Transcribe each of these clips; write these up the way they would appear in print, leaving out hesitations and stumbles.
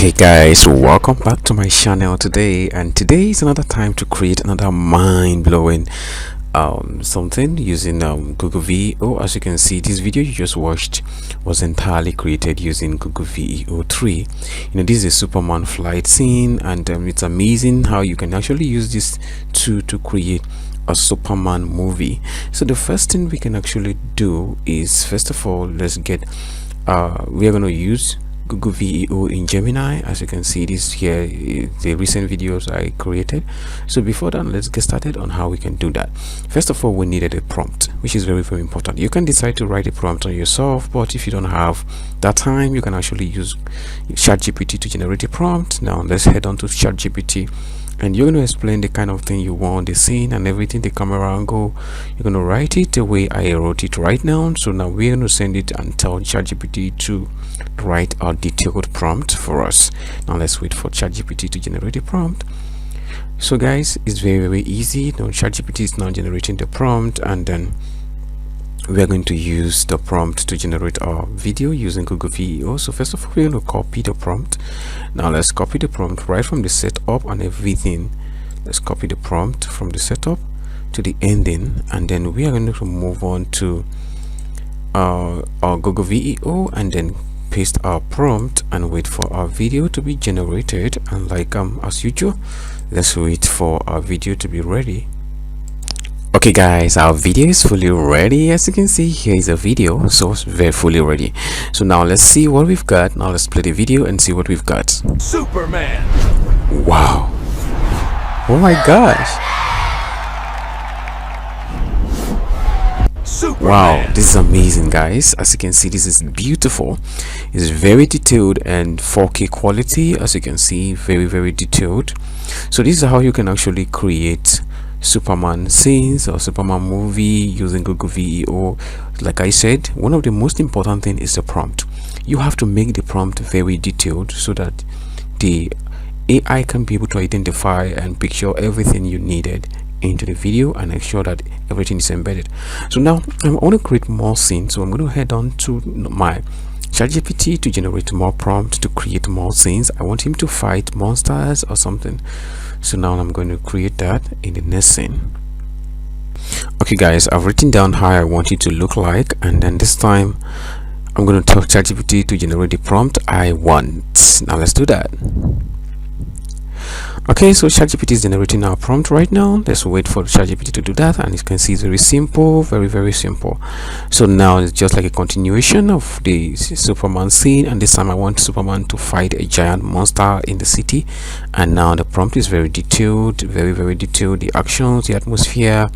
Okay guys, welcome back to my channel today, and today is another time to create another mind-blowing something using Google VEO. As you can see, this video you just watched was entirely created using Google VEO 3. This is a Superman flight scene, and it's amazing how you can actually use this to create a Superman movie. So the first thing we can actually do is, first of all, let's get we are going to use Google VEO in Gemini. As you can see, this here is the recent videos I created. So before that, let's get started on how we can do that. First of all, we needed a prompt, which is very important. You can decide to write a prompt on yourself, but if you don't have that time, you can actually use ChatGPT to generate a prompt. Now let's head on to ChatGPT, and you're going to explain the kind of thing you want, the scene and everything, the camera angle. You're going to write it the way I wrote it right now. So now we're going to send it and tell ChatGPT to write a detailed prompt for us. Now let's wait for ChatGPT to generate a prompt. So guys, it's very easy. Now ChatGPT is now generating the prompt, and then we are going to use the prompt to generate our video using Google VEO. So first of all, we're going to copy the prompt. Now let's copy the prompt right from the setup and everything. Let's copy the prompt from the setup to the ending, and then we are going to move on to our Google VEO and then paste our prompt and wait for our video to be generated. And like as usual, let's wait for our video to be ready. Okay guys, our video is fully ready. As you can see, here is a video, so it's very fully ready. So now let's see what we've got. Now let's play the video and see what we've got. Superman. Wow, oh my gosh, Superman. wow, this is amazing guys. As you can see, this is beautiful. It's very detailed and 4K quality. As you can see, very detailed. So this is how you can actually create Superman scenes or Superman movie using Google VEO. Like I said, one of the most important thing is the prompt. You have to make the prompt very detailed so that the AI can be able to identify and picture everything you needed into the video and ensure that everything is embedded. So now I want to create more scenes, so I'm going to head on to my ChatGPT to generate more prompts to create more scenes. I want him to fight monsters or something. So now I'm going to create that in the next scene. Okay guys, I've written down how I want it to look like, and then this time I'm going to tell ChatGPT to generate the prompt I want. Now let's do that. Okay, so ChatGPT is generating our prompt right now. Let's wait for ChatGPT to do that, and you can see it's very simple, very simple. So now it's just like a continuation of the Superman scene, and this time I want Superman to fight a giant monster in the city. And now the prompt is very detailed, very detailed. The actions, the atmosphere,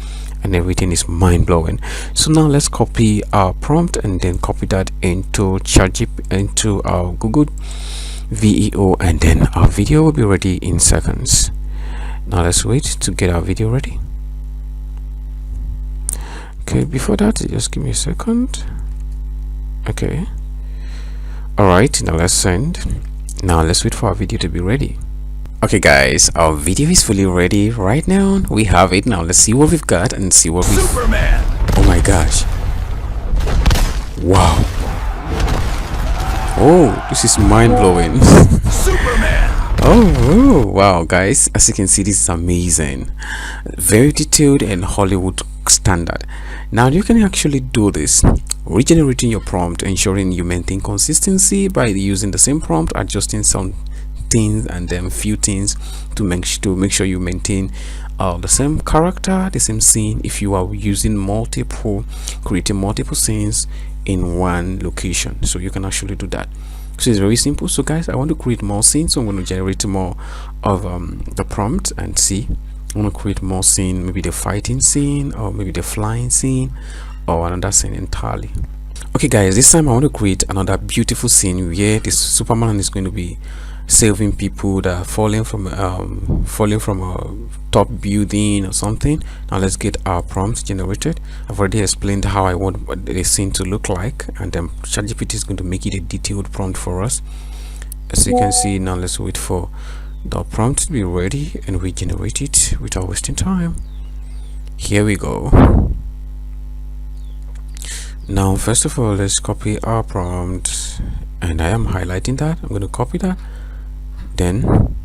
and everything is mind-blowing. So now let's copy our prompt and then copy that into ChatGPT, into our Google VEO, and then our video will be ready in seconds. Now let's wait to get our video ready. Okay, before that, just give me a second. Okay, all right, now let's send. Now let's wait for our video to be ready. Okay guys, our video is fully ready right now. We have it. Now let's see what we've got and see what we Superman. Oh my gosh, wow. Oh, this is mind-blowing. Superman. Oh wow guys, as you can see, this is amazing, very detailed and Hollywood standard. Now you can actually do this, regenerating your prompt, ensuring you maintain consistency by using the same prompt, adjusting some things and then few things to make sure you maintain the same character, the same scene. If you are using creating multiple scenes in one location, so you can actually do that. So it's very simple. So guys, I want to create more scenes, so I'm going to generate more of the prompt and see. I want to create more scene, maybe the fighting scene or maybe the flying scene or another scene entirely. Okay guys, this time I want to create another beautiful scene where this Superman is going to be saving people that are falling from a top building or something. Now let's get our prompts generated. I've already explained how I want the scene to look like, and then ChatGPT is going to make it a detailed prompt for us. As you can see, now let's wait for the prompt to be ready and we generate it without wasting time. Here we go. Now first of all, let's copy our prompt, and I am highlighting that. I'm going to copy that Then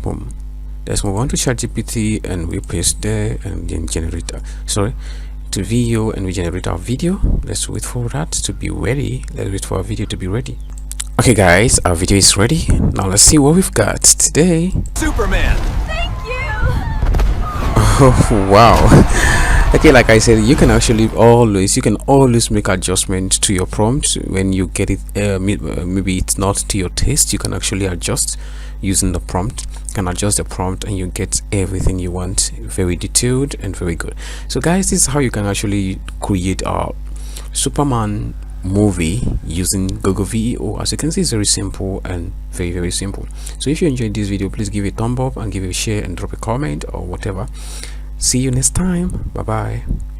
boom, let's move on to ChatGPT and we paste there and then generate to VEO and we generate our video. Let's wait for that to be ready. Let's wait for our video to be ready. Okay guys, our video is ready. Now let's see what we've got today. Superman. Thank you. Oh wow. Okay, like I said, you can always make adjustments to your prompt when you get it. Maybe it's not to your taste. You can actually adjust using the prompt. You can adjust the prompt and you get everything you want, very detailed and very good. So guys, this is how you can actually create a Superman movie using Google VEO. As you can see, it's very simple and very simple. So if you enjoyed this video, please give it a thumb up and give it a share and drop a comment or whatever. See you next time. Bye bye.